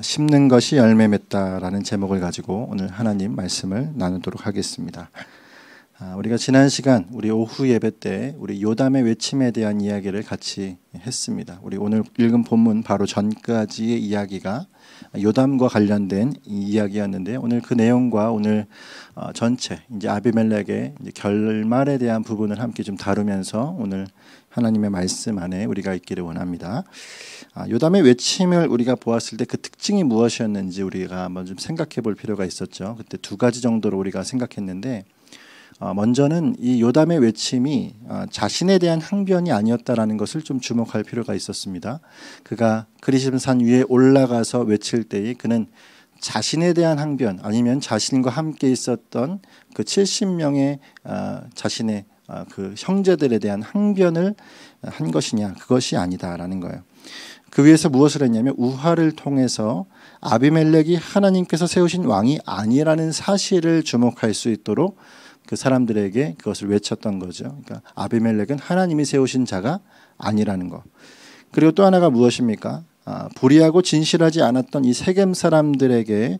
심는 것이 열매 맺다라는 제목을 가지고 오늘 하나님 말씀을 나누도록 하겠습니다. 우리가 지난 시간 우리 오후 예배 때 우리 요담의 외침에 대한 이야기를 같이 했습니다. 우리 오늘 읽은 본문 바로 전까지의 이야기가 요담과 관련된 이야기였는데 오늘 그 내용과 오늘 전체 이제 아비멜렉의 이제 결말에 대한 부분을 함께 좀 다루면서 오늘 하나님의 말씀 안에 우리가 있기를 원합니다. 요담의 외침을 우리가 보았을 때 그 특징이 무엇이었는지 우리가 한번 좀 생각해 볼 필요가 있었죠. 그때 두 가지 정도로 우리가 생각했는데 먼저는 이 요담의 외침이 자신에 대한 항변이 아니었다라는 것을 좀 주목할 필요가 있었습니다. 그가 그리심산 위에 올라가서 외칠 때에 그는 자신에 대한 항변 아니면 자신과 함께 있었던 그 70명의 자신의 그 형제들에 대한 항변을 한 것이냐, 그것이 아니다라는 거예요. 그 위에서 무엇을 했냐면 우화를 통해서 아비멜렉이 하나님께서 세우신 왕이 아니라는 사실을 주목할 수 있도록 그 사람들에게 그것을 외쳤던 거죠. 그러니까 아비멜렉은 하나님이 세우신 자가 아니라는 것. 그리고 또 하나가 무엇입니까? 불의하고 진실하지 않았던 이 세겜 사람들에게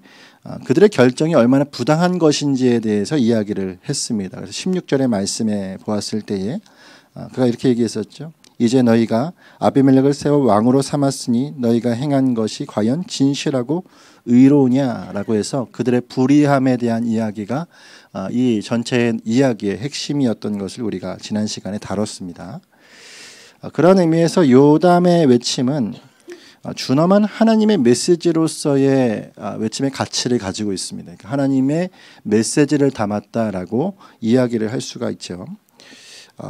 그들의 결정이 얼마나 부당한 것인지에 대해서 이야기를 했습니다. 그래서 16절의 말씀에 보았을 때에 그가 이렇게 얘기했었죠. 이제 너희가 아비멜렉을 세워 왕으로 삼았으니 너희가 행한 것이 과연 진실하고 의로우냐라고 해서 그들의 불의함에 대한 이야기가 이 전체 이야기의 핵심이었던 것을 우리가 지난 시간에 다뤘습니다. 그런 의미에서 요담의 외침은 준엄한 하나님의 메시지로서의 외침의 가치를 가지고 있습니다. 그러니까 하나님의 메시지를 담았다라고 이야기를 할 수가 있죠.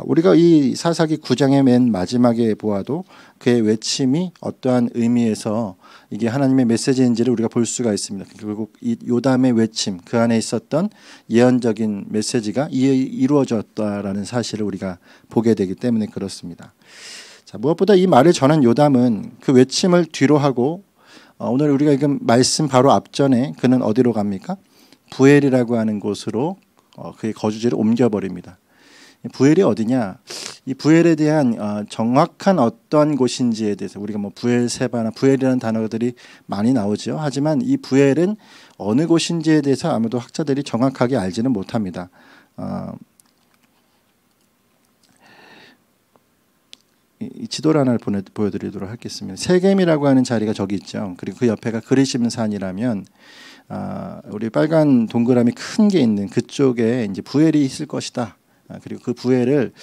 우리가 이 사사기 9장의 맨 마지막에 보아도 그의 외침이 어떠한 의미에서 이게 하나님의 메시지인지를 우리가 볼 수가 있습니다. 결국 이 요담의 외침, 그 안에 있었던 예언적인 메시지가 이루어졌다라는 사실을 우리가 보게 되기 때문에 그렇습니다. 자, 무엇보다 이 말을 전한 요담은 그 외침을 뒤로 하고 오늘 우리가 읽은 말씀 바로 앞전에 그는 어디로 갑니까? 부엘이라고 하는 곳으로 그의 거주지를 옮겨버립니다. 부엘이 어디냐? 이 부엘에 대한 정확한 어떤 곳인지에 대해서 우리가 뭐 부엘세바나 부엘이라는 단어들이 많이 나오죠. 하지만 이 부엘은 어느 곳인지에 대해서 아무도 학자들이 정확하게 알지는 못합니다. 이 지도를 하나 보여드리도록 하겠습니다. 세겜이라고 하는 자리가 저기 있죠. 그리고 그 옆에가 그리심산이라면 우리 빨간 동그라미 큰 게 있는 그쪽에 이제 부엘이 있을 것이다. 그리고 그 부엘을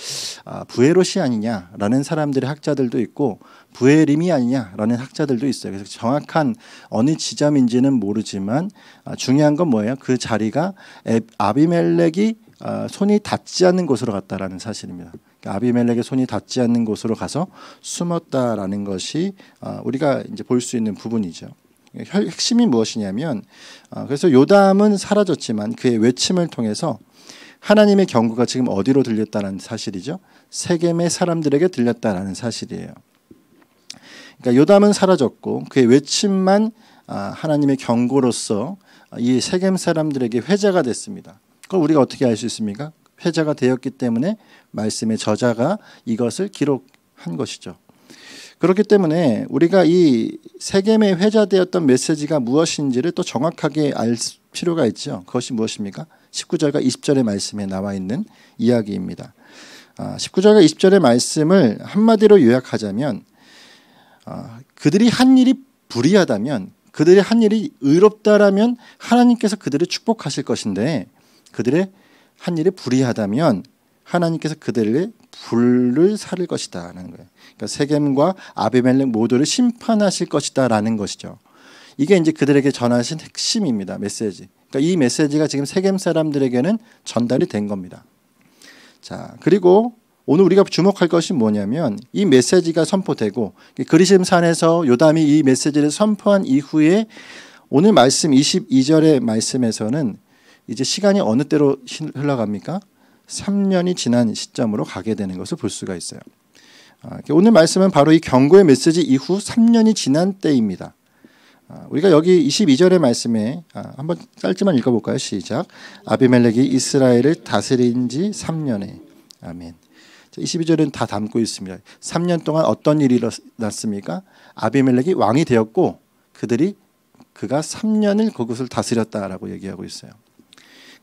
부에롯이 아니냐라는 사람들의 학자들도 있고 부에림이 아니냐라는 학자들도 있어요. 그래서 정확한 어느 지점인지는 모르지만 중요한 건 뭐예요? 그 자리가 아비멜렉이 손이 닿지 않는 곳으로 갔다라는 사실입니다. 그러니까 아비멜렉의 손이 닿지 않는 곳으로 가서 숨었다라는 것이 우리가 이제 볼 수 있는 부분이죠. 핵심이 무엇이냐면 그래서 요담은 사라졌지만 그의 외침을 통해서 하나님의 경고가 지금 어디로 들렸다는 사실이죠? 세겜의 사람들에게 들렸다라는 사실이에요. 그러니까 요담은 사라졌고 그의 외침만 하나님의 경고로서 이 세겜 사람들에게 회자가 됐습니다. 그걸 우리가 어떻게 알 수 있습니까? 회자가 되었기 때문에 말씀의 저자가 이것을 기록한 것이죠. 그렇기 때문에 우리가 이 세겜에 회자되었던 메시지가 무엇인지를 또 정확하게 알 필요가 있죠. 그것이 무엇입니까? 19절과 20절의 말씀에 나와 있는 이야기입니다. 19절과 20절의 말씀을 한마디로 요약하자면 그들이 한 일이 불의하다면 그들이 한 일이 의롭다라면 하나님께서 그들을 축복하실 것인데 그들의 한 일이 불의하다면 하나님께서 그들의 불을 살릴 것이다라는 거예요. 그러니까 세겜과 아비멜렉 모두를 심판하실 것이다라는 것이죠. 이게 이제 그들에게 전하신 핵심입니다. 메시지. 그러니까 이 메시지가 지금 세겜 사람들에게는 전달이 된 겁니다. 자, 그리고 오늘 우리가 주목할 것이 뭐냐면 이 메시지가 선포되고 그리심산에서 요담이 이 메시지를 선포한 이후에 오늘 말씀 22절의 말씀에서는 이제 시간이 어느 때로 흘러갑니까? 3년이 지난 시점으로 가게 되는 것을 볼 수가 있어요. 오늘 말씀은 바로 이 경고의 메시지 이후 3년이 지난 때입니다. 우리가 여기 22절의 말씀에 한번 짧지만 읽어볼까요? 시작. 아비멜렉이 이스라엘을 다스린 지 3년에. 아멘. 22절은 다 담고 있습니다. 3년 동안 어떤 일이 일어났습니까? 아비멜렉이 왕이 되었고 그들이 그가 3년을 그곳을 다스렸다라고 얘기하고 있어요.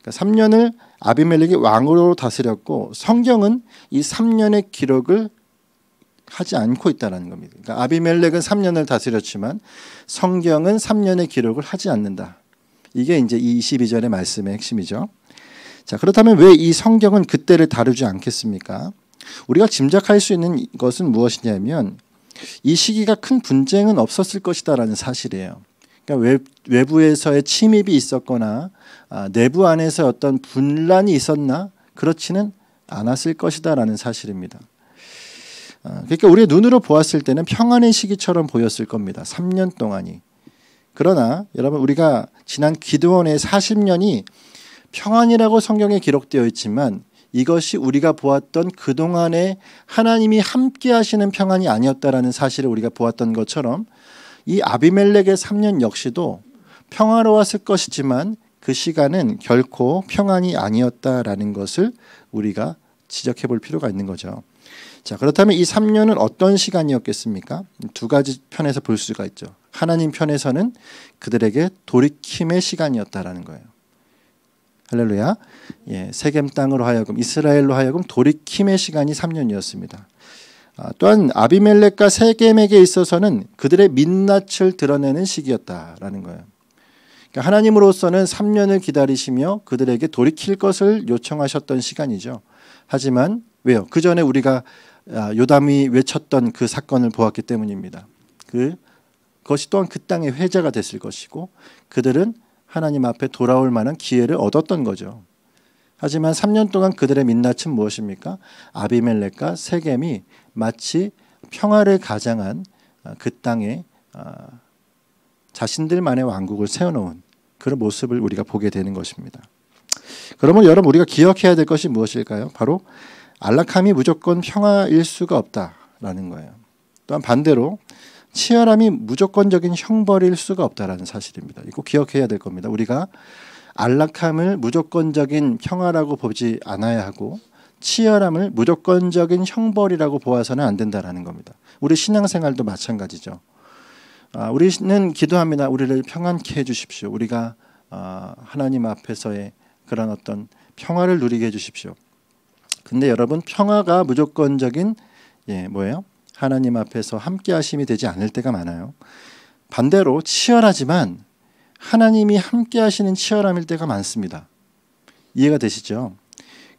그러니까 3년을 아비멜렉이 왕으로 다스렸고 성경은 이 3년의 기록을 하지 않고 있다는 겁니다. 그러니까 아비멜렉은 3년을 다스렸지만 성경은 3년의 기록을 하지 않는다. 이게 이제 이 22절의 말씀의 핵심이죠. 자, 그렇다면 왜 이 성경은 그때를 다루지 않겠습니까? 우리가 짐작할 수 있는 것은 무엇이냐면 이 시기가 큰 분쟁은 없었을 것이다라는 사실이에요. 그러니까 외부에서의 침입이 있었거나 내부 안에서 어떤 분란이 있었나? 그렇지는 않았을 것이다라는 사실입니다. 그러니까 우리의 눈으로 보았을 때는 평안의 시기처럼 보였을 겁니다. 3년 동안이. 그러나 여러분 우리가 지난 기드온의 40년이 평안이라고 성경에 기록되어 있지만 이것이 우리가 보았던 그동안의 하나님이 함께 하시는 평안이 아니었다라는 사실을 우리가 보았던 것처럼 이 아비멜렉의 3년 역시도 평화로웠을 것이지만 그 시간은 결코 평안이 아니었다라는 것을 우리가 지적해 볼 필요가 있는 거죠. 자, 그렇다면 이 3년은 어떤 시간이었겠습니까? 두 가지 편에서 볼 수가 있죠. 하나님 편에서는 그들에게 돌이킴의 시간이었다라는 거예요. 할렐루야. 예, 세겜 땅으로 하여금 이스라엘로 하여금 돌이킴의 시간이 3년이었습니다. 또한 아비멜렉과 세겜에게 있어서는 그들의 민낯을 드러내는 시기였다라는 거예요. 그러니까 하나님으로서는 3년을 기다리시며 그들에게 돌이킬 것을 요청하셨던 시간이죠. 하지만 왜요? 그 전에 우리가 요담이 외쳤던 그 사건을 보았기 때문입니다. 그것이 또한 그 땅의 회자가 됐을 것이고 그들은 하나님 앞에 돌아올 만한 기회를 얻었던 거죠. 하지만 3년 동안 그들의 민낯은 무엇입니까? 아비멜렉과 세겜이 마치 평화를 가장한 그 땅에 자신들만의 왕국을 세워놓은 그런 모습을 우리가 보게 되는 것입니다. 그러면 여러분 우리가 기억해야 될 것이 무엇일까요? 바로 안락함이 무조건 평화일 수가 없다라는 거예요. 또한 반대로 치열함이 무조건적인 형벌일 수가 없다라는 사실입니다. 이거 기억해야 될 겁니다. 우리가 안락함을 무조건적인 평화라고 보지 않아야 하고 치열함을 무조건적인 형벌이라고 보아서는 안 된다라는 겁니다. 우리 신앙생활도 마찬가지죠. 우리는 기도합니다. 우리를 평안케 해주십시오. 우리가 하나님 앞에서의 그런 어떤 평화를 누리게 해주십시오. 근데 여러분 평화가 무조건적인 뭐예요? 하나님 앞에서 함께 하심이 되지 않을 때가 많아요. 반대로 치열하지만 하나님이 함께 하시는 치열함일 때가 많습니다. 이해가 되시죠?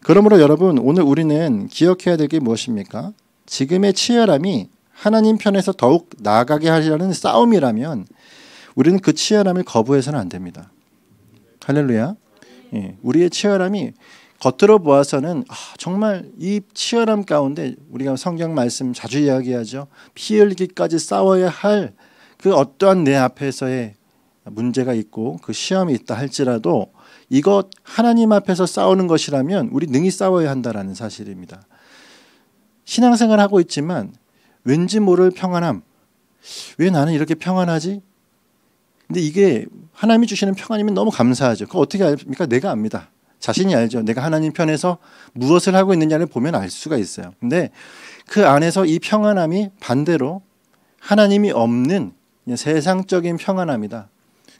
그러므로 여러분 오늘 우리는 기억해야 될 게 무엇입니까? 지금의 치열함이 하나님 편에서 더욱 나아가게 하려는 싸움이라면 우리는 그 치열함을 거부해서는 안 됩니다. 할렐루야. 예, 우리의 치열함이 겉으로 보아서는 정말 이 치열함 가운데 우리가 성경 말씀 자주 이야기하죠. 피 흘리기까지 싸워야 할 그 어떠한 내 앞에서의 문제가 있고 그 시험이 있다 할지라도 이것 하나님 앞에서 싸우는 것이라면 우리 능히 싸워야 한다라는 사실입니다. 신앙생활 하고 있지만 왠지 모를 평안함. 왜 나는 이렇게 평안하지? 근데 이게 하나님이 주시는 평안이면 너무 감사하죠. 그거 어떻게 압니까? 내가 압니다. 자신이 알죠. 내가 하나님 편에서 무엇을 하고 있느냐를 보면 알 수가 있어요. 근데 그 안에서 이 평안함이 반대로 하나님이 없는 세상적인 평안함이다.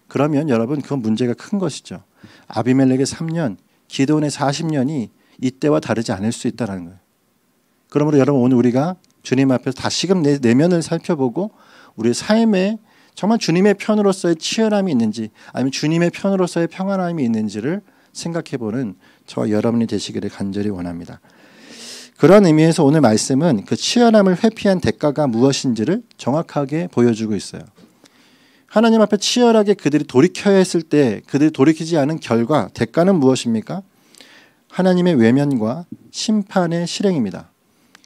그러면 여러분 그건 문제가 큰 것이죠. 아비멜렉의 3년, 기드온의 40년이 이때와 다르지 않을 수 있다는 거예요. 그러므로 여러분 오늘 우리가 주님 앞에서 다시금 내면을 살펴보고 우리의 삶에 정말 주님의 편으로서의 치열함이 있는지 아니면 주님의 편으로서의 평안함이 있는지를 생각해보는 저와 여러분이 되시기를 간절히 원합니다. 그런 의미에서 오늘 말씀은 그 치열함을 회피한 대가가 무엇인지를 정확하게 보여주고 있어요. 하나님 앞에 치열하게 그들이 돌이켜야 했을 때 그들이 돌이키지 않은 결과 대가는 무엇입니까? 하나님의 외면과 심판의 실행입니다.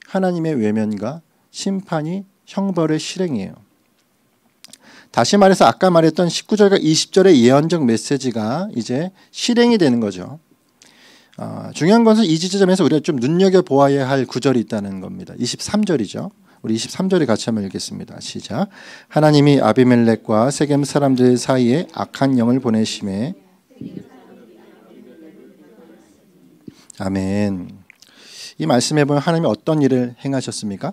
하나님의 외면과 심판이 형벌의 실행이에요. 다시 말해서 아까 말했던 19절과 20절의 예언적 메시지가 이제 실행이 되는 거죠. 중요한 것은 이 지점에서 우리가 좀 눈여겨보아야 할 구절이 있다는 겁니다. 23절이죠. 우리 23절에 같이 한번 읽겠습니다. 시작. 하나님이 아비멜렉과 세겜 사람들 사이에 악한 영을 보내심에 아멘. 이 말씀에 보면 하나님이 어떤 일을 행하셨습니까?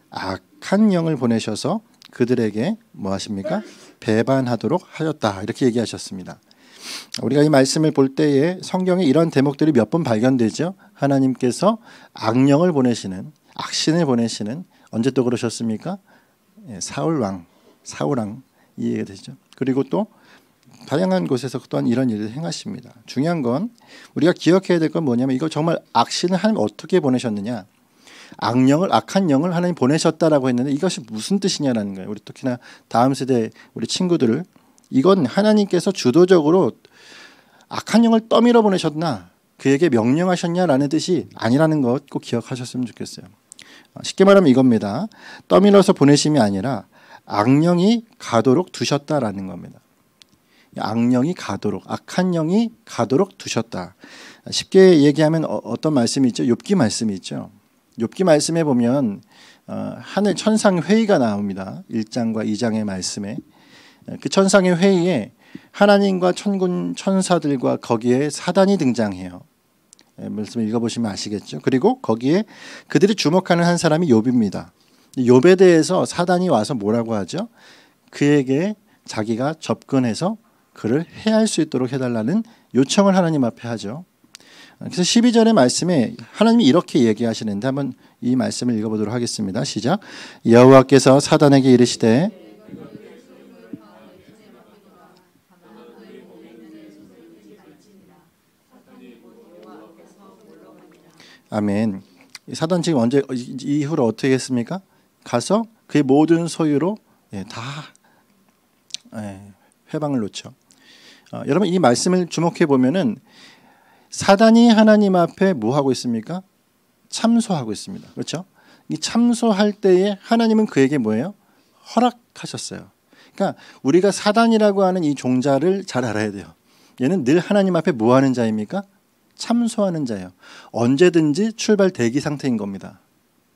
악한 영을 보내셔서 그들에게 뭐 하십니까? 배반하도록 하였다. 이렇게 얘기하셨습니다. 우리가 이 말씀을 볼 때에 성경에 이런 대목들이 몇 번 발견되죠. 하나님께서 악령을 보내시는, 악신을 보내시는, 언제 또 그러셨습니까? 사울왕 이해가 되죠. 그리고 또 다양한 곳에서 또한 이런 일을 행하십니다. 중요한 건 우리가 기억해야 될 건 뭐냐면 이거 정말 악신을 하나님 어떻게 보내셨느냐, 악한 영을 하나님 보내셨다라고 했는데 이것이 무슨 뜻이냐라는 거예요. 우리 특히나 다음 세대 우리 친구들을, 이건 하나님께서 주도적으로 악한 영을 떠밀어 보내셨나, 그에게 명령하셨냐라는 뜻이 아니라는 것 꼭 기억하셨으면 좋겠어요. 쉽게 말하면 이겁니다. 떠밀어서 보내심이 아니라 악령이 가도록 두셨다라는 겁니다. 악령이 가도록, 악한 영이 가도록 두셨다. 쉽게 얘기하면 어떤 말씀이 있죠? 욥기 말씀이 있죠. 욥기 말씀에 보면 하늘 천상 회의가 나옵니다. 1장과 2장의 말씀에 그 천상의 회의에 하나님과 천군 천사들과 거기에 사단이 등장해요. 말씀을 읽어보시면 아시겠죠. 그리고 거기에 그들이 주목하는 한 사람이 욥입니다. 욥에 대해서 사단이 와서 뭐라고 하죠? 그에게 자기가 접근해서 그를 해할 수 있도록 해달라는 요청을 하나님 앞에 하죠. 그래서 12절의 말씀에 하나님이 이렇게 얘기하시는데 한번 이 말씀을 읽어보도록 하겠습니다. 시작. 여호와께서 사단에게 이르시되 아멘. 사단 지금 언제 이후로 어떻게 했습니까? 가서 그의 모든 소유로 다 회방을 놓죠. 여러분 이 말씀을 주목해 보면은 사단이 하나님 앞에 뭐 하고 있습니까? 참소하고 있습니다. 그렇죠? 이 참소할 때에 하나님은 그에게 뭐예요? 허락하셨어요. 그러니까 우리가 사단이라고 하는 이 종자를 잘 알아야 돼요. 얘는 늘 하나님 앞에 뭐 하는 자입니까? 참소하는 자예요. 언제든지 출발 대기 상태인 겁니다.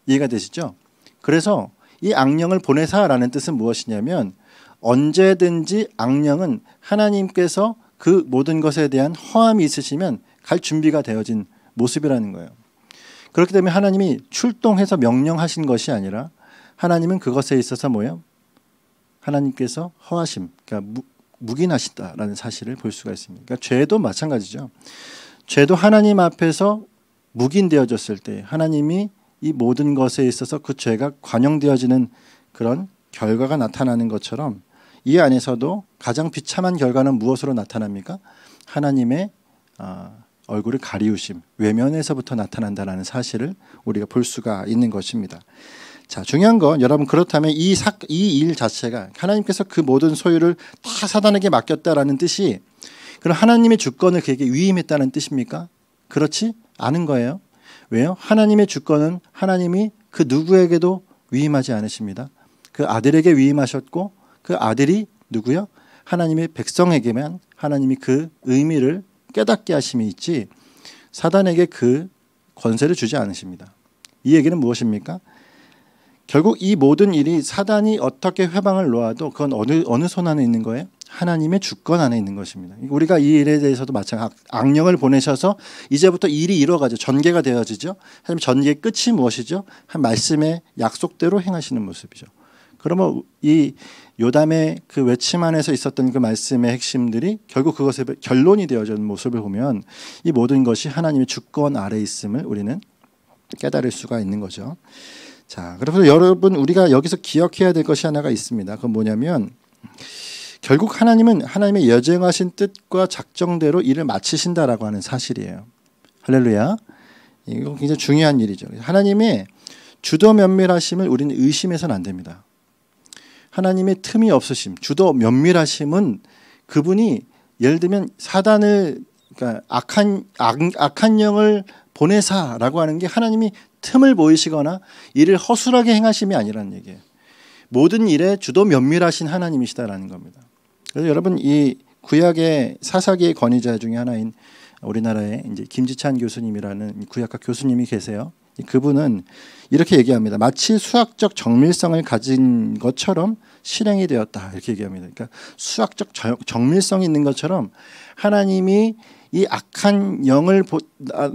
이해가 되시죠? 그래서 이 악령을 보내사라는 뜻은 무엇이냐면 언제든지 악령은 하나님께서 그 모든 것에 대한 허함이 있으시면 갈 준비가 되어진 모습이라는 거예요. 그렇기 때문에 하나님이 출동해서 명령하신 것이 아니라 하나님은 그것에 있어서 뭐예요? 하나님께서 허하심, 그러니까 묵인하시다라는 사실을 볼 수가 있습니다. 그러니까 죄도 마찬가지죠. 죄도 하나님 앞에서 묵인되어졌을 때 하나님이 이 모든 것에 있어서 그 죄가 관용되어지는 그런 결과가 나타나는 것처럼 이 안에서도 가장 비참한 결과는 무엇으로 나타납니까? 하나님의 얼굴을 가리우심, 외면에서부터 나타난다는 사실을 우리가 볼 수가 있는 것입니다. 자, 중요한 건 여러분 그렇다면 이 일 자체가 하나님께서 그 모든 소유를 다 사단에게 맡겼다라는 뜻이 그럼 하나님의 주권을 그에게 위임했다는 뜻입니까? 그렇지 않은 거예요. 왜요? 하나님의 주권은 하나님이 그 누구에게도 위임하지 않으십니다. 그 아들에게 위임하셨고 그 아들이 누구요? 하나님의 백성에게만 하나님이 그 의미를 깨닫게 하심이 있지 사단에게 그 권세를 주지 않으십니다. 이 얘기는 무엇입니까? 결국 이 모든 일이 사단이 어떻게 회방을 놓아도 그건 어느 손 안에 있는 거예요? 하나님의 주권 안에 있는 것입니다. 우리가 이 일에 대해서도 마찬가지 악령을 보내셔서 이제부터 일이 이루어가죠. 전개가 되어지죠. 하지만 전개의 끝이 무엇이죠? 한 말씀의 약속대로 행하시는 모습이죠. 그러면 이 요담의 그 외침 안에서 있었던 그 말씀의 핵심들이 결국 그것의 결론이 되어지는 모습을 보면 이 모든 것이 하나님의 주권 아래 있음을 우리는 깨달을 수가 있는 거죠. 자, 그래서 여러분 우리가 여기서 기억해야 될 것이 하나가 있습니다. 그건 뭐냐면 결국 하나님은 하나님의 여정하신 뜻과 작정대로 일을 마치신다라고 하는 사실이에요. 할렐루야. 이거 굉장히 중요한 일이죠. 하나님의 주도 면밀하심을 우리는 의심해서는 안 됩니다. 하나님의 틈이 없으심, 주도 면밀하심은 그분이 예를 들면 사단을 그러니까 악한 영을 보내사라고 하는 게 하나님이 틈을 보이시거나 일을 허술하게 행하심이 아니라는 얘기예요. 모든 일에 주도 면밀하신 하나님이시다라는 겁니다. 그래서 여러분 이 구약의 사사기의 권위자 중에 하나인 우리나라의 이제 김지찬 교수님이라는 구약학 교수님이 계세요. 그분은 이렇게 얘기합니다. 마치 수학적 정밀성을 가진 것처럼 실행이 되었다 이렇게 얘기합니다. 그러니까 수학적 정밀성이 있는 것처럼 하나님이 이 악한 영을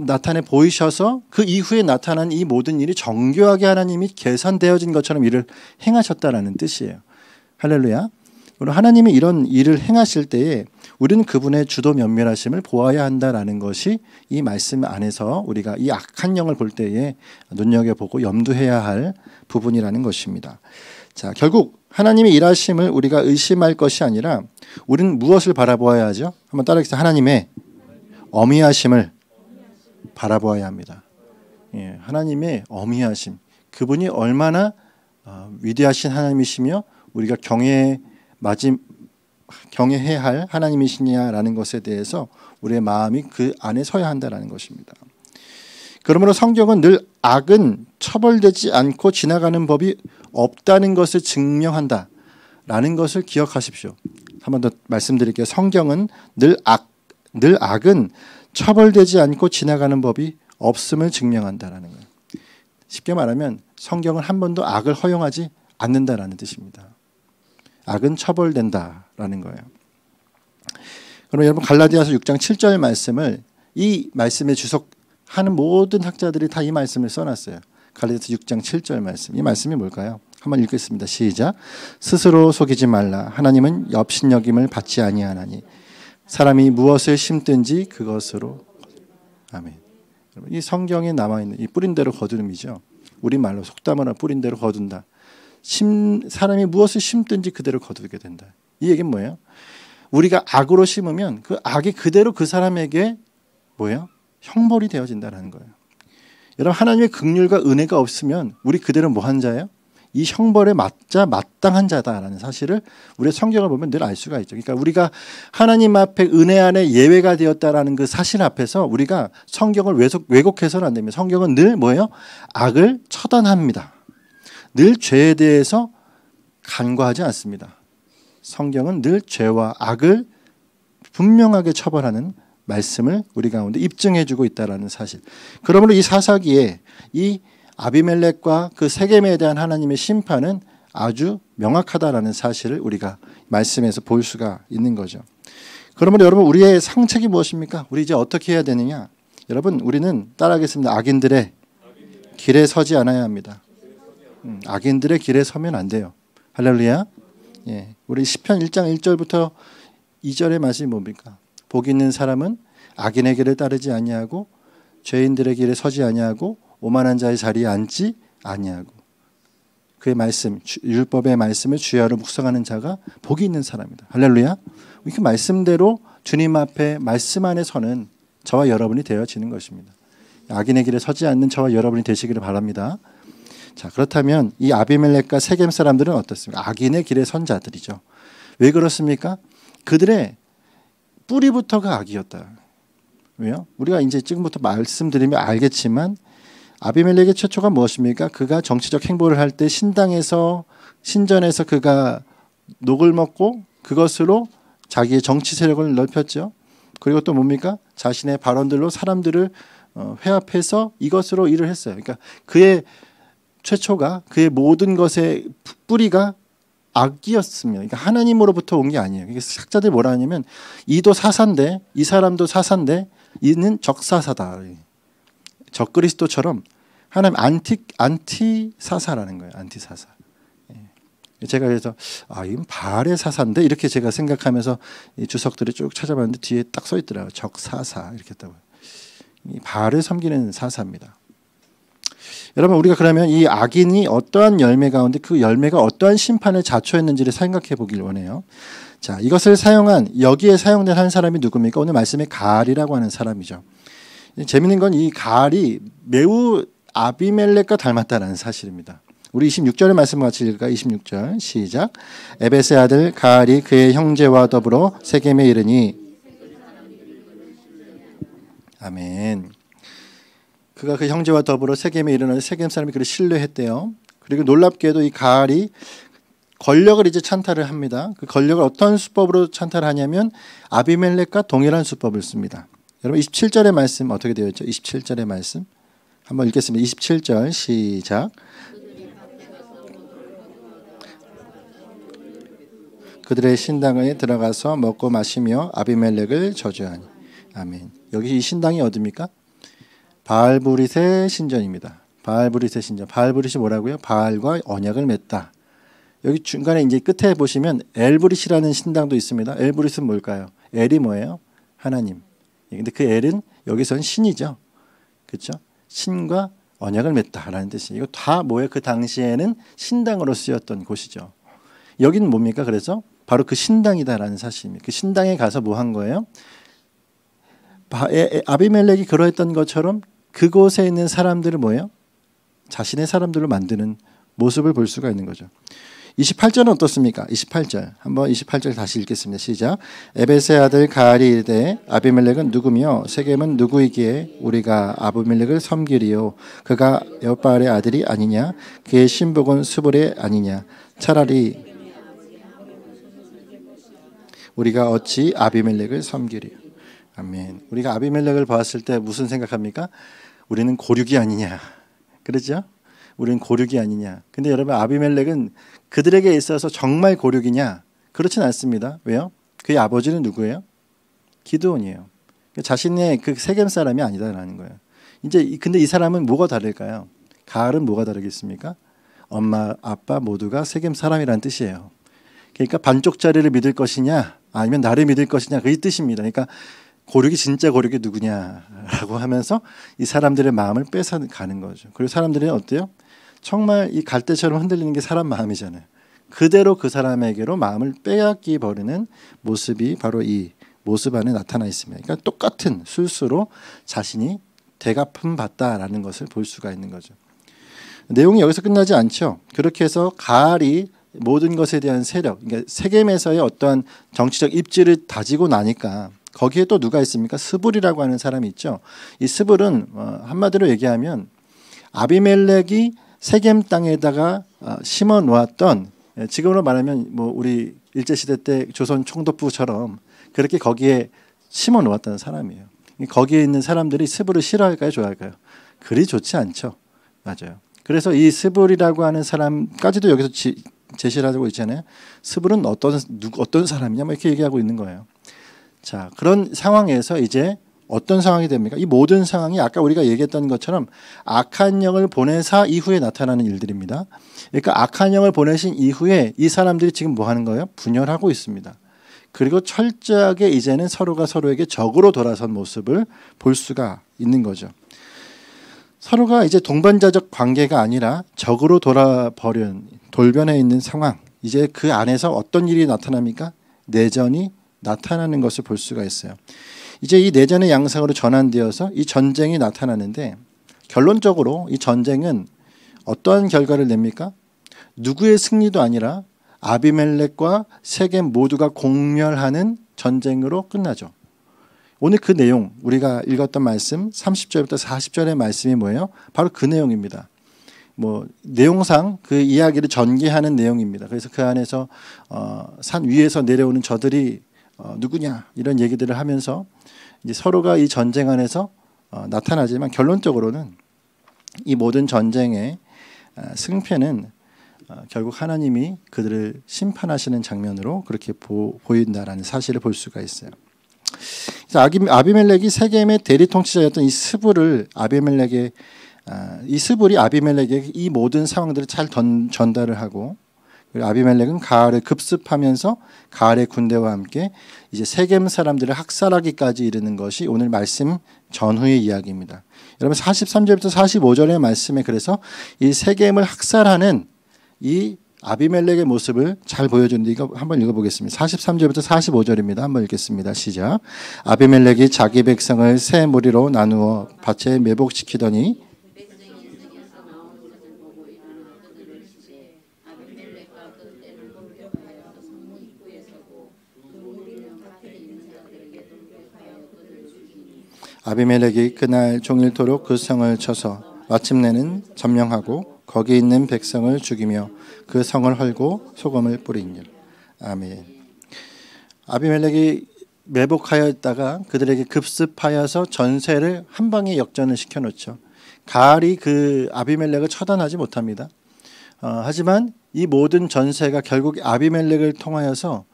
나타내 보이셔서 그 이후에 나타난 이 모든 일이 정교하게 하나님이 계산되어진 것처럼 일을 행하셨다라는 뜻이에요. 할렐루야. 하나님이 이런 일을 행하실 때에 우리는 그분의 주도 면밀하심을 보아야 한다라는 것이 이 말씀 안에서 우리가 이 악한 영을 볼 때에 눈여겨보고 염두해야 할 부분이라는 것입니다. 자, 결국 하나님의 일하심을 우리가 의심할 것이 아니라 우리는 무엇을 바라보아야 하죠? 한번 따라하겠습니다. 하나님의 어미하심을 바라보아야 합니다. 예, 하나님의 어미하심, 그분이 얼마나 위대하신 하나님이시며 우리가 경외해야 할 하나님이시냐라는 것에 대해서 우리의 마음이 그 안에 서야 한다라는 것입니다. 그러므로 성경은 늘 악은 처벌되지 않고 지나가는 법이 없다는 것을 증명한다라는 것을 기억하십시오. 한 번 더 말씀드릴게요. 성경은 늘 악은 처벌되지 않고 지나가는 법이 없음을 증명한다라는 거예요. 쉽게 말하면 성경은 한 번도 악을 허용하지 않는다라는 뜻입니다. 악은 처벌된다라는 거예요. 그럼 여러분 갈라디아서 6장 7절 말씀을 이 말씀에 주석하는 모든 학자들이 다 이 말씀을 써놨어요. 갈라디아서 6장 7절 말씀. 이 말씀이 뭘까요? 한번 읽겠습니다. 시작. 스스로 속이지 말라. 하나님은 업신여김을 받지 아니하나니 사람이 무엇을 심든지 그것으로. 아멘. 이 성경에 남아있는 이 뿌린 대로 거두름이죠. 우리말로 속담으로 뿌린 대로 거둔다. 사람이 무엇을 심든지 그대로 거두게 된다. 이 얘기는 뭐예요? 우리가 악으로 심으면 그 악이 그대로 그 사람에게 뭐예요? 형벌이 되어진다는 거예요. 여러분 하나님의 긍휼과 은혜가 없으면 우리 그대로 뭐한 자예요? 이 형벌에 마땅한 자다라는 사실을 우리의 성경을 보면 늘 알 수가 있죠. 그러니까 우리가 하나님 앞에 은혜 안에 예외가 되었다라는 그 사실 앞에서 우리가 성경을 왜곡해서는 안 됩니다. 성경은 늘 뭐예요? 악을 처단합니다. 늘 죄에 대해서 간과하지 않습니다. 성경은 늘 죄와 악을 분명하게 처벌하는 말씀을 우리 가운데 입증해주고 있다는 사실. 그러므로 이 사사기에 이 아비멜렉과 그 세겜에 대한 하나님의 심판은 아주 명확하다라는 사실을 우리가 말씀에서 볼 수가 있는 거죠. 그러므로 여러분 우리의 상책이 무엇입니까? 우리 이제 어떻게 해야 되느냐? 여러분 우리는 따라하겠습니다. 악인들의 길에 서지 않아야 합니다. 악인들의 길에 서면 안 돼요. 할렐루야. 예, 우리 시편 1장 1절부터 2절의 말씀이 뭡니까? 복 있는 사람은 악인의 길을 따르지 아니하고 죄인들의 길에 서지 아니하고 오만한 자의 자리에 앉지 아니하고 그의 말씀, 율법의 말씀을 주야로 묵상하는 자가 복이 있는 사람이다. 할렐루야. 그 말씀대로 주님 앞에 말씀 안에 서는 저와 여러분이 되어지는 것입니다. 악인의 길에 서지 않는 저와 여러분이 되시기를 바랍니다. 자, 그렇다면 이 아비멜렉과 세겜 사람들은 어떻습니까? 악인의 길에 선 자들이죠. 왜 그렇습니까? 그들의 뿌리부터가 악이었다. 왜요? 우리가 이제 지금부터 말씀드리면 알겠지만 아비멜렉의 최초가 무엇입니까? 그가 정치적 행보를 할 때 신전에서 그가 녹을 먹고 그것으로 자기의 정치 세력을 넓혔죠. 그리고 또 뭡니까? 자신의 발언들로 사람들을 회합해서 이것으로 일을 했어요. 그러니까 그의 최초가 그의 모든 것의 뿌리가 악이었으며, 그러니까 하나님으로부터 온 게 아니에요. 학자들이 뭐라 하냐면 이도 사사인데 이 사람도 사사인데 이는 적사사다. 적그리스도처럼 하나님 안티 사사라는 거예요. 안티 사사. 제가 그래서 이건 바알의 사사인데 이렇게 제가 생각하면서 이 주석들을 쭉 찾아봤는데 뒤에 딱 써 있더라고요. 적사사 이렇게 했다고요. 바알을 섬기는 사사입니다. 여러분 우리가 그러면 이 악인이 어떠한 열매 가운데 그 열매가 어떠한 심판을 자초했는지를 생각해 보길 원해요. 자, 이것을 여기에 사용된 한 사람이 누굽니까? 오늘 말씀에 가알이라고 하는 사람이죠. 재밌는 건 이 가알이 매우 아비멜렉과 닮았다는 사실입니다. 우리 26절의 말씀 같이 읽을까? 26절 시작. 에벳의 아들 가알이 그의 형제와 더불어 세겜에 이르니. 아멘. 그가 그 형제와 더불어 세겜에 이르는 세겜 사람이 그를 신뢰했대요. 그리고 놀랍게도 이 가알이 권력을 이제 찬탈을 합니다. 그 권력을 어떤 수법으로 찬탈하냐면 아비멜렉과 동일한 수법을 씁니다. 여러분 27절의 말씀 어떻게 되어 있죠? 27절의 말씀 한번 읽겠습니다. 27절 시작. 그들의 신당에 들어가서 먹고 마시며 아비멜렉을 저주하니. 아멘. 여기 이 신당이 어디입니까? 바알브릿의 신전입니다. 바알브릿의 신전. 바알브릿이 뭐라고요? 바알과 언약을 맺다. 여기 중간에 이제 끝에 보시면 엘브릿이라는 신당도 있습니다. 엘브릿은 뭘까요? 엘이 뭐예요? 하나님. 근데 그 엘은 여기서는 신이죠. 그렇죠? 신과 언약을 맺다라는 뜻이에요. 이거 다 뭐예요? 그 당시에는 신당으로 쓰였던 곳이죠. 여기는 뭡니까? 그래서 바로 그 신당이다라는 사실입니다. 그 신당에 가서 뭐 한 거예요? 아비멜렉이 그러했던 것처럼 그곳에 있는 사람들을 뭐예요? 자신의 사람들로 만드는 모습을 볼 수가 있는 거죠. 28절은 어떻습니까? 28절 한번 28절 다시 읽겠습니다. 시작. 에벳의 아들 가알이 이르되 아비멜렉은 누구며 세겜은 누구이기에 우리가 아비멜렉을 섬기리요 그가 여바알의 아들이 아니냐 그의 신복은 스볼의 아니냐 차라리 우리가 어찌 아비멜렉을 섬기리요. 아멘. 우리가 아비멜렉을 봤을 때 무슨 생각합니까? 우리는 고륙이 아니냐. 그렇죠? 우리는 고륙이 아니냐. 근데 여러분 아비멜렉은 그들에게 있어서 정말 고륙이냐? 그렇진 않습니다. 왜요? 그의 아버지는 누구예요? 기드온이에요. 자신의 그 세겜 사람이 아니다라는 거예요. 이제 근데 이 사람은 뭐가 다를까요? 가알은 뭐가 다르겠습니까? 엄마, 아빠 모두가 세겜 사람이라는 뜻이에요. 그러니까 반쪽짜리를 믿을 것이냐, 아니면 나를 믿을 것이냐, 그 이 뜻입니다. 그러니까 고륙이 진짜 고륙이 누구냐라고 하면서 이 사람들의 마음을 뺏어가는 거죠. 그리고 사람들은 어때요? 정말 이 갈대처럼 흔들리는 게 사람 마음이잖아요. 그대로 그 사람에게로 마음을 빼앗기 버리는 모습이 바로 이 모습 안에 나타나 있습니다. 그러니까 똑같은 술수로 자신이 대갚음 받다라는 것을 볼 수가 있는 거죠. 내용이 여기서 끝나지 않죠. 그렇게 해서 가알이 모든 것에 대한 세력, 그러니까 세겜에서의 어떠한 정치적 입지를 다지고 나니까 거기에 또 누가 있습니까? 스불이라고 하는 사람이 있죠. 이 스불은 한마디로 얘기하면 아비멜렉이 세겜 땅에다가 심어 놓았던, 지금으로 말하면 뭐 우리 일제시대 때 조선 총독부처럼 그렇게 거기에 심어 놓았던 사람이에요. 거기에 있는 사람들이 스불을 싫어할까요? 좋아할까요? 그리 좋지 않죠. 맞아요. 그래서 이 스불이라고 하는 사람까지도 여기서 제시를 하고 있잖아요. 스불은 어떤 사람이냐 뭐 이렇게 얘기하고 있는 거예요. 자, 그런 상황에서 이제 어떤 상황이 됩니까? 이 모든 상황이 아까 우리가 얘기했던 것처럼 악한 영을 보내사 이후에 나타나는 일들입니다. 그러니까 악한 영을 보내신 이후에 이 사람들이 지금 뭐 하는 거예요? 분열하고 있습니다. 그리고 철저하게 이제는 서로가 서로에게 적으로 돌아선 모습을 볼 수가 있는 거죠. 서로가 이제 동반자적 관계가 아니라 적으로 돌아버린 돌변해 있는 상황. 이제 그 안에서 어떤 일이 나타납니까? 내전이 나타나는 것을 볼 수가 있어요. 이제 이 내전의 양상으로 전환되어서 이 전쟁이 나타나는데 결론적으로 이 전쟁은 어떠한 결과를 냅니까? 누구의 승리도 아니라 아비멜렉과 세겜 모두가 공멸하는 전쟁으로 끝나죠. 오늘 그 내용 우리가 읽었던 말씀 30절부터 40절의 말씀이 뭐예요? 바로 그 내용입니다. 뭐 내용상 그 이야기를 전개하는 내용입니다. 그래서 그 안에서 산 위에서 내려오는 저들이 누구냐 이런 얘기들을 하면서 이제 서로가 이 전쟁 안에서 나타나지만 결론적으로는 이 모든 전쟁의 승패는 결국 하나님이 그들을 심판하시는 장면으로 그렇게 보인다라는 사실을 볼 수가 있어요. 그래서 아비멜렉이 세겜의 대리 통치자였던 이 스불을 이 스불이 아비멜렉에게 이 모든 상황들을 잘 전달을 하고, 그리고 아비멜렉은 가알을 급습하면서 가알의 군대와 함께 이제 세겜 사람들을 학살하기까지 이르는 것이 오늘 말씀 전후의 이야기입니다. 여러분 43절부터 45절의 말씀에 그래서 이 세겜을 학살하는 이 아비멜렉의 모습을 잘 보여주는데 이거 한번 읽어보겠습니다. 43절부터 45절입니다. 한번 읽겠습니다. 시작. 아비멜렉이 자기 백성을 세 무리로 나누어 밭에 매복시키더니 아비멜렉이 그날 종일토록 그 성을 쳐서 마침내는 점령하고 거기 있는 백성을 죽이며 그 성을 헐고 소금을 뿌리니라. 아멘. 아비멜렉이 매복하여 있다가 그들에게 급습하여서 전세를 한 방에 역전을 시켜놓죠. 가알이 그 아비멜렉을 처단하지 못합니다. 하지만 이 모든 전세가 결국 아비멜렉을 통하여서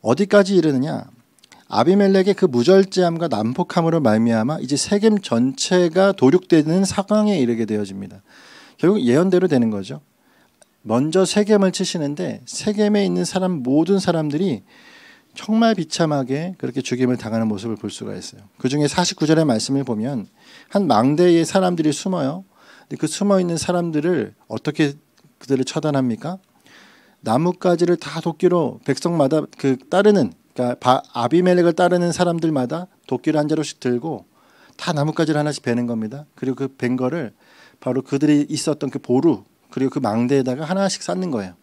어디까지 이르느냐? 아비멜렉의 그 무절제함과 난폭함으로 말미암아 이제 세겜 전체가 도륙되는 상황에 이르게 되어집니다. 결국 예언대로 되는 거죠. 먼저 세겜을 치시는데 세겜에 있는 사람 모든 사람들이 정말 비참하게 그렇게 죽임을 당하는 모습을 볼 수가 있어요. 그중에 49절의 말씀을 보면 한 망대에 사람들이 숨어요. 근데 그 숨어 있는 사람들을 어떻게 그들을 처단합니까? 나뭇가지를 다 도끼로 백성마다 그 따르는 그러니까 아비멜렉을 따르는 사람들마다 도끼를 한 자루씩 들고 다 나뭇가지를 하나씩 베는 겁니다. 그리고 그 벤 거를 바로 그들이 있었던 그 보루 그리고 그 망대에다가 하나씩 쌓는 거예요.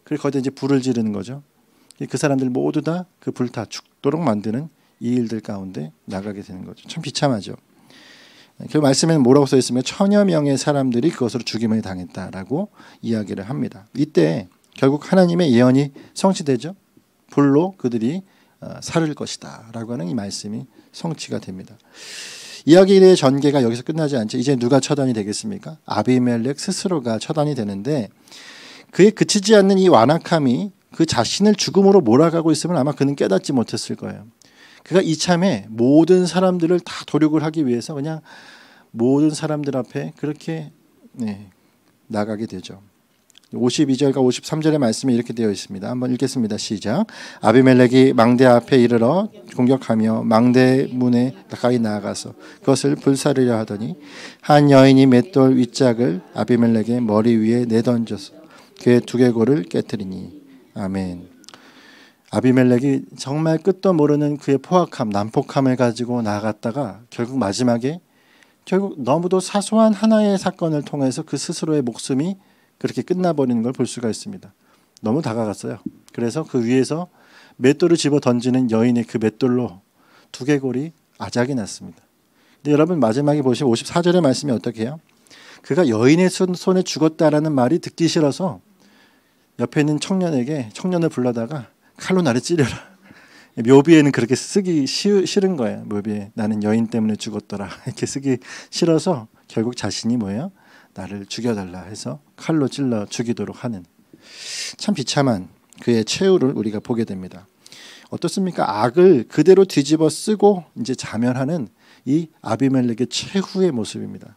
그리고 거기다 이제 불을 지르는 거죠. 그 사람들 모두 다 그 불 다 죽도록 만드는 이 일들 가운데 나가게 되는 거죠. 참 비참하죠. 그 말씀에는 뭐라고 써 있으면 천여 명의 사람들이 그것으로 죽임을 당했다라고 이야기를 합니다. 이때 결국 하나님의 예언이 성취되죠. 불로 그들이 살을 것이다 라고 하는 이 말씀이 성취가 됩니다. 이야기의 전개가 여기서 끝나지 않죠. 이제 누가 처단이 되겠습니까? 아비멜렉 스스로가 처단이 되는데 그에 그치지 않는 이 완악함이 그 자신을 죽음으로 몰아가고 있으면 아마 그는 깨닫지 못했을 거예요. 그가 이참에 모든 사람들을 다 도륙을 하기 위해서 그냥 모든 사람들 앞에 그렇게 나가게 되죠. 52절과 53절의 말씀이 이렇게 되어 있습니다. 한번 읽겠습니다. 시작. 아비멜렉이 망대 앞에 이르러 공격하며 망대 문에 가까이 나아가서 그것을 불사르려 하더니 한 여인이 맷돌 윗짝을 아비멜렉의 머리 위에 내던져서 그의 두개골을 깨뜨리니. 아멘. 아비멜렉이 정말 끝도 모르는 그의 포악함, 난폭함을 가지고 나아갔다가 결국 마지막에 결국 너무도 사소한 하나의 사건을 통해서 그 스스로의 목숨이 그렇게 끝나버리는 걸 볼 수가 있습니다. 너무 다가갔어요. 그래서 그 위에서 맷돌을 집어 던지는 여인의 그 맷돌로 두개골이 아작이 났습니다. 근데 여러분 마지막에 보시면 54절의 말씀이 어떻게 해요? 그가 여인의 손에 죽었다라는 말이 듣기 싫어서 옆에 있는 청년을 불러다가 칼로 나를 찌려라. 묘비에는 그렇게 쓰기 싫은 거예요. 묘비에 나는 여인 때문에 죽었더라 이렇게 쓰기 싫어서 결국 자신이 뭐예요? 나를 죽여달라 해서 칼로 찔러 죽이도록 하는 참 비참한 그의 최후를 우리가 보게 됩니다. 어떻습니까? 악을 그대로 뒤집어 쓰고 이제 자멸하는 이 아비멜렉의 최후의 모습입니다.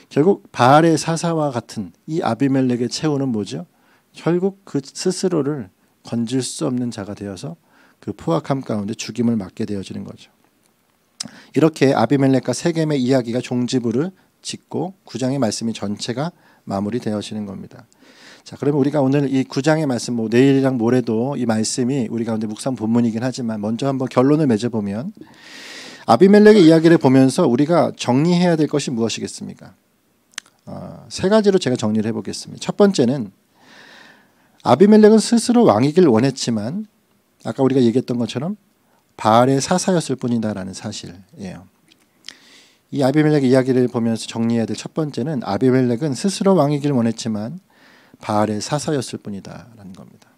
결국 바알의 사사와 같은 이 아비멜렉의 최후는 뭐죠? 결국 그 스스로를 건질 수 없는 자가 되어서 그 포악함 가운데 죽임을 맞게 되어지는 거죠. 이렇게 아비멜렉과 세겜의 이야기가 종지부를 짓고 9장의 말씀이 전체가 마무리되어지는 겁니다. 자, 그러면 우리가 오늘 이 9장의 말씀, 내일이랑 모레도 이 말씀이 우리 가운데 묵상 본문이긴 하지만 먼저 한번 결론을 맺어보면 아비멜렉의 이야기를 보면서 우리가 정리해야 될 것이 무엇이겠습니까? 세 가지로 제가 정리를 해보겠습니다. 첫 번째는 아비멜렉은 스스로 왕이길 원했지만 아까 우리가 얘기했던 것처럼 바알의 사사였을 뿐이다라는 사실이에요. 이 아비멜렉의 이야기를 보면서 정리해야 될 첫 번째는 아비멜렉은 스스로 왕이길 원했지만 바알의 사사였을 뿐이다라는 겁니다.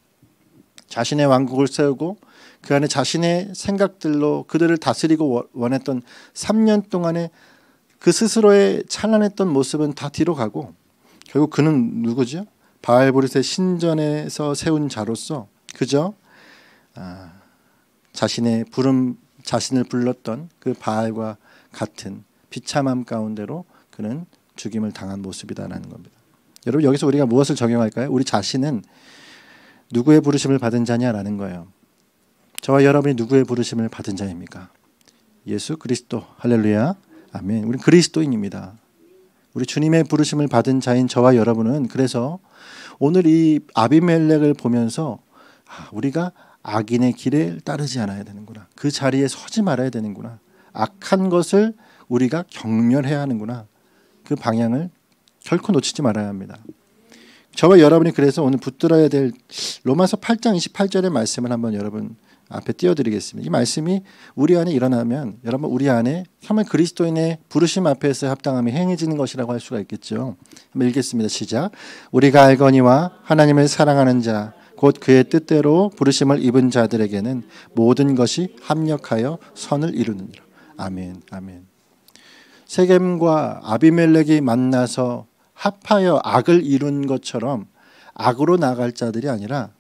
자신의 왕국을 세우고 그 안에 자신의 생각들로 그들을 다스리고 원했던 3년 동안의 그 스스로의 찬란했던 모습은 다 뒤로 가고 결국 그는 누구죠? 바알보릿의 신전에서 세운 자로서 그저 자신을 불렀던 그 바알과 같은 비참함 가운데로 그는 죽임을 당한 모습이다라는 겁니다. 여러분 여기서 우리가 무엇을 적용할까요? 우리 자신은 누구의 부르심을 받은 자냐라는 거예요. 저와 여러분이 누구의 부르심을 받은 자입니까? 예수 그리스도. 할렐루야. 아멘. 우리는 그리스도인입니다. 우리 주님의 부르심을 받은 자인 저와 여러분은 그래서 오늘 이 아비멜렉을 보면서 우리가 악인의 길에 따르지 않아야 되는구나. 그 자리에 서지 말아야 되는구나. 악한 것을 우리가 경멸해야 하는구나. 그 방향을 결코 놓치지 말아야 합니다. 저와 여러분이 그래서 오늘 붙들어야 될 로마서 8장 28절의 말씀을 한번 여러분 앞에 띄워드리겠습니다. 이 말씀이 우리 안에 일어나면 여러분 우리 안에 정말 그리스도인의 부르심 앞에서 합당함이 행해지는 것이라고 할 수가 있겠죠. 한번 읽겠습니다. 시작. 우리가 알거니와 하나님을 사랑하는 자 곧 그의 뜻대로 부르심을 입은 자들에게는 모든 것이 합력하여 선을 이루느니라. 아멘. 아멘. 세겜과 아비멜렉이 만나서 합하여 악을 이룬 것처럼 악으로 나갈 자들이 아니라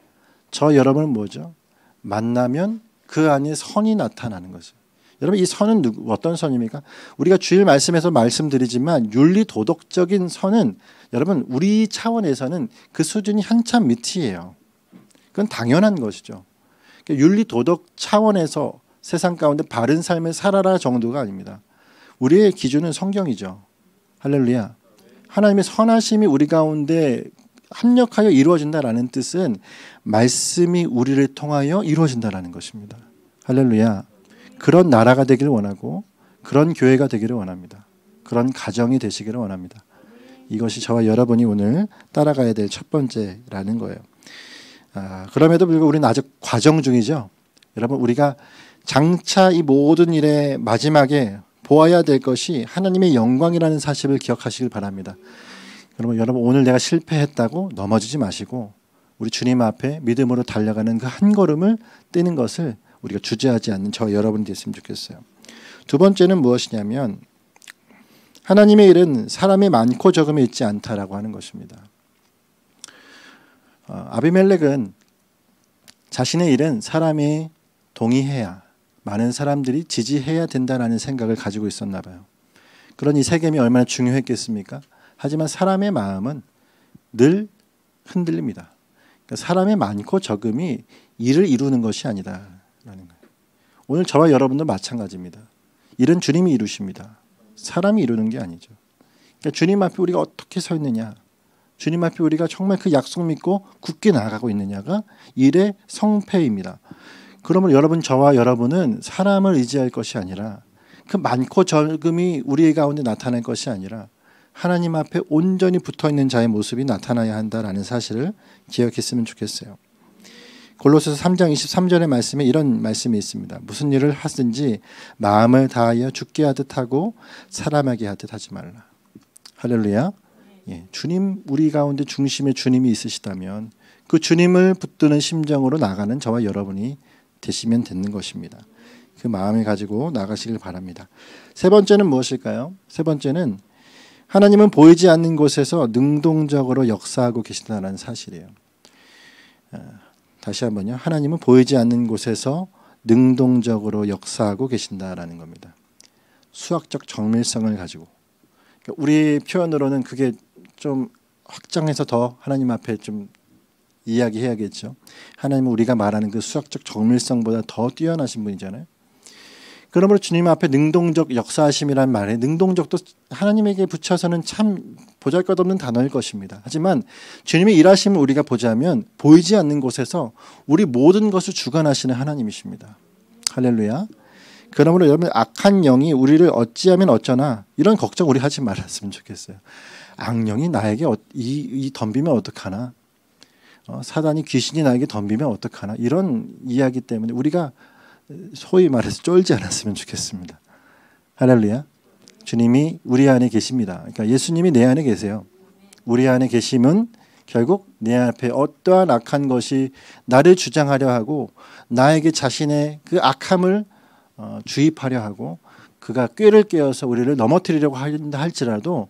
저 여러분은 뭐죠? 만나면 그 안에 선이 나타나는 거죠. 여러분 이 선은 어떤 선입니까? 우리가 주일 말씀에서 말씀드리지만 윤리 도덕적인 선은 여러분 우리 차원에서는 그 수준이 한참 밑이에요. 그건 당연한 것이죠. 그러니까 윤리 도덕 차원에서 세상 가운데 바른 삶을 살아라 정도가 아닙니다. 우리의 기준은 성경이죠. 할렐루야. 하나님의 선하심이 우리 가운데 합력하여 이루어진다라는 뜻은 말씀이 우리를 통하여 이루어진다라는 것입니다. 할렐루야. 그런 나라가 되기를 원하고 그런 교회가 되기를 원합니다. 그런 가정이 되시기를 원합니다. 이것이 저와 여러분이 오늘 따라가야 될 첫 번째라는 거예요. 그럼에도 불구하고 우리는 아직 과정 중이죠. 여러분 우리가 장차 이 모든 일의 마지막에 보아야 될 것이 하나님의 영광이라는 사실을 기억하시길 바랍니다. 여러분 오늘 내가 실패했다고 넘어지지 마시고 우리 주님 앞에 믿음으로 달려가는 그 한 걸음을 떼는 것을 우리가 주저하지 않는 저 여러분이 됐으면 좋겠어요. 두 번째는 무엇이냐면 하나님의 일은 사람이 많고 적음에 있지 않다라고 하는 것입니다. 아비멜렉은 자신의 일은 사람이 동의해야 많은 사람들이 지지해야 된다는 생각을 가지고 있었나 봐요. 그런 이 세겜이 얼마나 중요했겠습니까? 하지만 사람의 마음은 늘 흔들립니다. 그러니까 사람의 많고 적음이 일을 이루는 것이 아니다라는 거예요. 오늘 저와 여러분도 마찬가지입니다. 일은 주님이 이루십니다. 사람이 이루는 게 아니죠. 그러니까 주님 앞에 우리가 어떻게 서 있느냐, 주님 앞에 우리가 정말 그 약속 믿고 굳게 나아가고 있느냐가 일의 성패입니다. 그러면 여러분, 저와 여러분은 사람을 의지할 것이 아니라 그 많고 적음이 우리 가운데 나타날 것이 아니라 하나님 앞에 온전히 붙어있는 자의 모습이 나타나야 한다라는 사실을 기억했으면 좋겠어요. 골로새서 3장 23절의 말씀에 이런 말씀이 있습니다. 무슨 일을 하든지 마음을 다하여 죽게 하듯 하고 사람에게 하듯 하지 말라. 할렐루야. 예, 주님, 우리 가운데 중심에 주님이 있으시다면 그 주님을 붙드는 심정으로 나가는 저와 여러분이 되시면 되는 것입니다. 그 마음을 가지고 나가시길 바랍니다. 세 번째는 무엇일까요? 세 번째는 하나님은 보이지 않는 곳에서 능동적으로 역사하고 계신다는 사실이에요. 다시 한번요. 하나님은 보이지 않는 곳에서 능동적으로 역사하고 계신다라는 겁니다. 수학적 정밀성을 가지고. 그러니까 우리 표현으로는 그게 좀 확장해서 더 하나님 앞에 좀 이야기해야겠죠. 하나님은 우리가 말하는 그 수학적 정밀성보다 더 뛰어나신 분이잖아요. 그러므로 주님 앞에 능동적 역사하심이란 말에 능동적도 하나님에게 붙여서는 참 보잘것없는 단어일 것입니다. 하지만 주님의 일하심을 우리가 보자면 보이지 않는 곳에서 우리 모든 것을 주관하시는 하나님이십니다. 할렐루야. 그러므로 여러분, 악한 영이 우리를 어찌하면 어쩌나 이런 걱정 우리 하지 말았으면 좋겠어요. 악령이 나에게 이 덤비면 어떡하나, 사단이 귀신이 나에게 덤비면 어떡하나, 이런 이야기 때문에 우리가 소위 말해서 쫄지 않았으면 좋겠습니다. 할렐루야. 주님이 우리 안에 계십니다. 그러니까 예수님이 내 안에 계세요. 우리 안에 계심은 결국 내 앞에 어떠한 악한 것이 나를 주장하려 하고 나에게 자신의 그 악함을 주입하려 하고 그가 꾀를 깨어서 우리를 넘어뜨리려고 한다 할지라도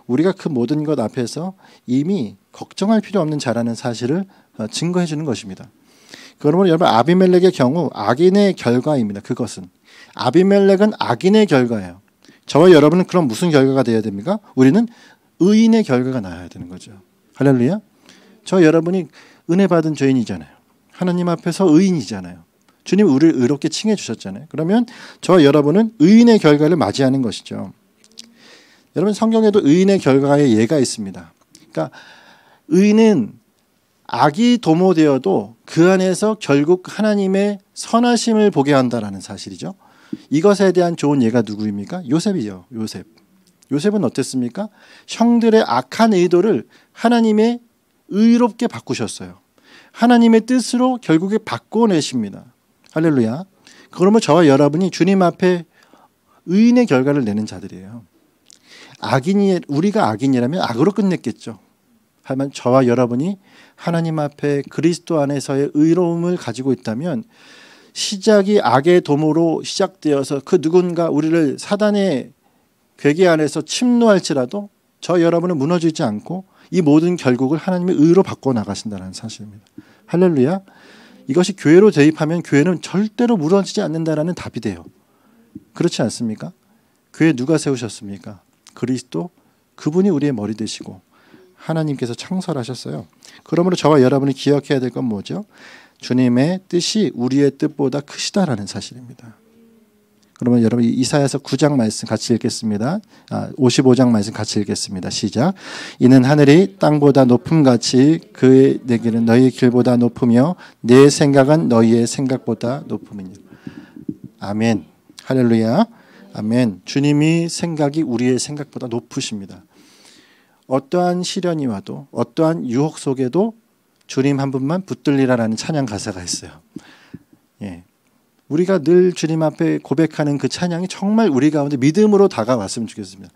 우리가 그 모든 것 앞에서 이미 걱정할 필요 없는 자라는 사실을 증거해 주는 것입니다. 그러므로 여러분, 아비멜렉의 경우 악인의 결과입니다. 그것은 아비멜렉은 악인의 결과예요. 저와 여러분은 그럼 무슨 결과가 되어야 됩니까? 우리는 의인의 결과가 나야 되는 거죠. 할렐루야. 저 여러분이 은혜 받은 죄인이잖아요. 하나님 앞에서 의인이잖아요. 주님 우리를 의롭게 칭해 주셨잖아요. 그러면 저와 여러분은 의인의 결과를 맞이하는 것이죠. 여러분, 성경에도 의인의 결과의 예가 있습니다. 그러니까 의인은 악이 도모되어도 그 안에서 결국 하나님의 선하심을 보게 한다라는 사실이죠. 이것에 대한 좋은 예가 누구입니까? 요셉이죠. 요셉은 어땠습니까? 형들의 악한 의도를 하나님의 의롭게 바꾸셨어요. 하나님의 뜻으로 결국에 바꿔내십니다. 할렐루야. 그러면 저와 여러분이 주님 앞에 의인의 결과를 내는 자들이에요. 우리가 악인이라면 악으로 끝냈겠죠. 하지만 저와 여러분이 하나님 앞에 그리스도 안에서의 의로움을 가지고 있다면 시작이 악의 도모로 시작되어서 그 누군가 우리를 사단의 괴계 안에서 침노할지라도 저 여러분은 무너지지 않고 이 모든 결국을 하나님의 의로 바꿔나가신다는 사실입니다. 할렐루야. 이것이 교회로 대입하면 교회는 절대로 무너지지 않는다라는 답이 돼요. 그렇지 않습니까? 교회 누가 세우셨습니까? 그리스도. 그분이 우리의 머리 되시고 하나님께서 창설하셨어요. 그러므로 저와 여러분이 기억해야 될 건 뭐죠? 주님의 뜻이 우리의 뜻보다 크시다라는 사실입니다. 그러면 여러분 이사야서 9장 말씀 같이 읽겠습니다. 55장 말씀 같이 읽겠습니다. 시작. 이는 하늘이 땅보다 높음같이 그의 내 길은 너희의 길보다 높으며 내 생각은 너희의 생각보다 높음이니. 아멘. 할렐루야. 아멘. 주님이 생각이 우리의 생각보다 높으십니다. 어떠한 시련이 와도 어떠한 유혹 속에도 주님 한 분만 붙들리라라는 찬양 가사가 있어요. 예. 우리가 늘 주님 앞에 고백하는 그 찬양이 정말 우리 가운데 믿음으로 다가왔으면 좋겠습니다.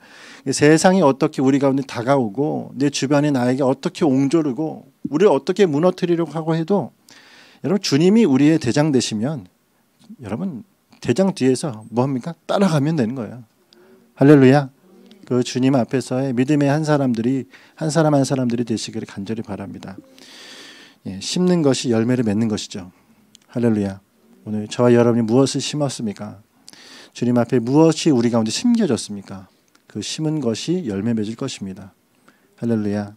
세상이 어떻게 우리 가운데 다가오고 내 주변에 나에게 어떻게 옹조르고 우리를 어떻게 무너뜨리려고 하고 해도 여러분 주님이 우리의 대장 되시면 여러분 대장 뒤에서 뭐합니까? 따라가면 되는 거예요. 할렐루야. 그 주님 앞에서의 믿음의 한 사람들이 한 사람 한 사람들이 되시기를 간절히 바랍니다. 예, 심는 것이 열매를 맺는 것이죠. 할렐루야. 오늘 저와 여러분이 무엇을 심었습니까? 주님 앞에 무엇이 우리 가운데 심겨졌습니까? 그 심은 것이 열매 맺을 것입니다. 할렐루야.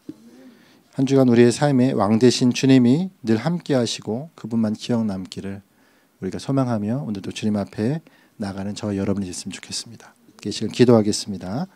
한 주간 우리의 삶에 왕 되신 주님이 늘 함께 하시고 그분만 기억 남기를 우리가 소망하며 오늘도 주님 앞에 나가는 저와 여러분이 됐으면 좋겠습니다. 계시길 기도하겠습니다.